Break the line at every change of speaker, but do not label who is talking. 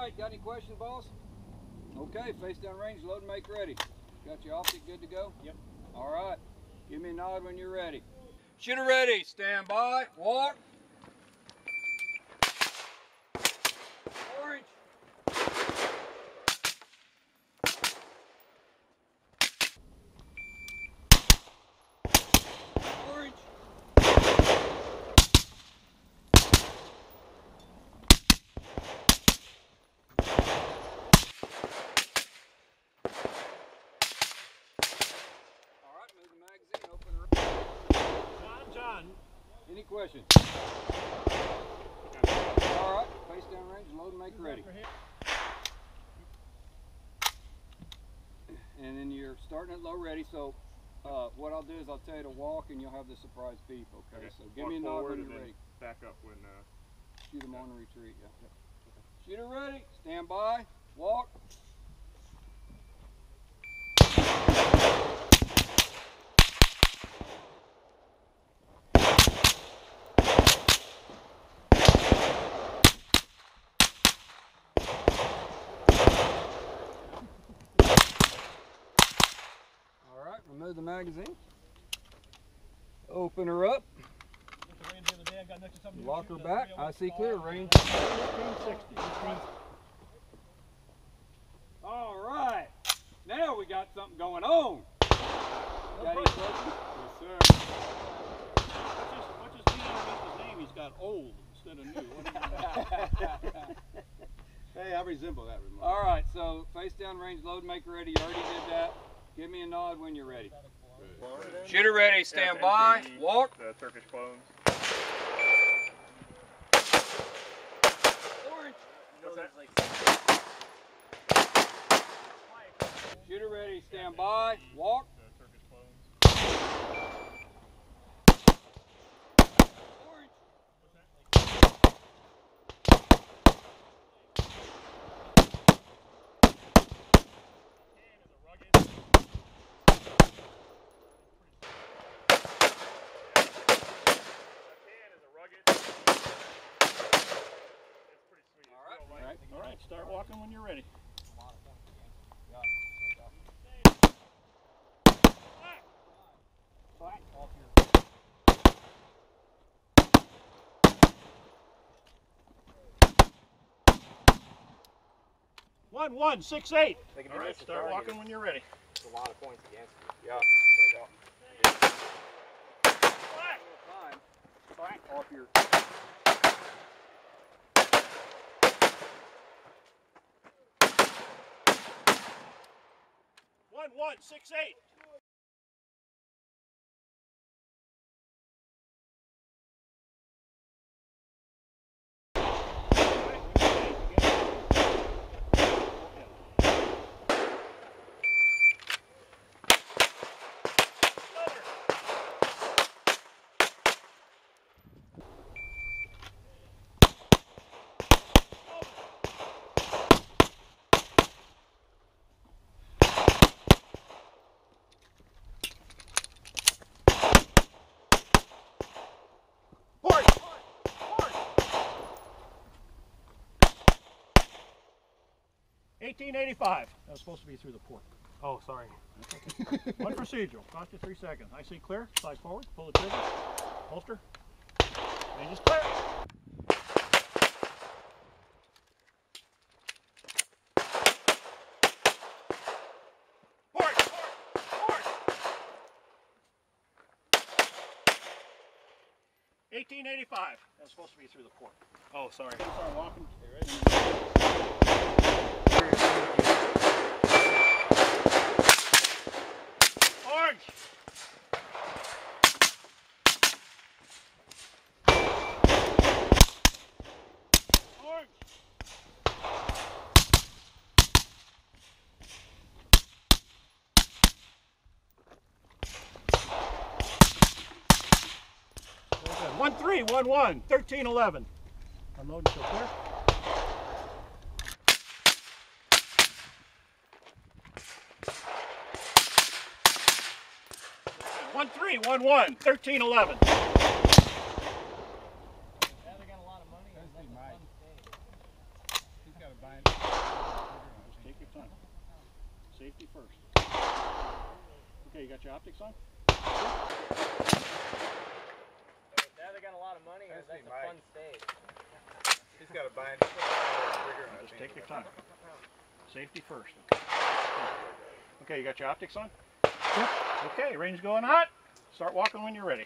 right, got any questions, boss? Okay, face down range, load and make ready. Got your optic good to go?
Yep.
All right, give me a nod when you're ready. Shooter ready, stand by, walk. Orange. Orange. All right, move the magazine, open her up.
John.
Any questions? All right, face down range, load and make ready. And then you're starting at low ready, so what I'll do is I'll tell you to walk and you'll have the surprise beep, okay? So give me a nod when you're ready.
Back up when...
Shoot them on retreat, yeah. Okay. Shooter ready, stand by, walk. Remove the magazine. Open her up. Lock her back. I see clear. Range 1560. All right. Now we got something going on. Got any questions?
Yes, sir. What's his name underneath his name? He's got old instead of new. Hey, I resemble that remark.
All right. So face down range, load, make ready. You already did that. Give me a nod when you're ready.
Good.
Shooter ready, stand by, walk.
The Turkish clones.
Orange.
What's that?
Shooter ready, stand by, walk.
The Turkish clones.
Orange.
All right, start walking when you're ready. One, 1, 6, 8. All right, start walking when you're ready.
It's a lot of points against you.
Yeah.
Fine.
Off your.
1, 1, 6, 8. Horse! 1885. That was supposed to be through the port.
Oh, sorry.
One procedural. Cost you 3 seconds. I see clear. Slide forward. Pull the trigger. Holster. Range is clear. Horse! 1885. That was supposed to be through the port.
Oh, sorry.
Start walking. Orange. Orange. Good. 1, 3, 1, 1, 13, 11. Unload until clear. 1, 3, 1, 1, 13, 11.
Yeah, they got a lot of money. He's got to buy
Just take your time. Safety first. Okay, you got your optics on?
Now they got a lot of money, or that's a fun stage.
He's got a bind.
Just take your time. Safety first. Okay, you got your optics on? Yep. Okay, range going hot. Start walking when you're ready.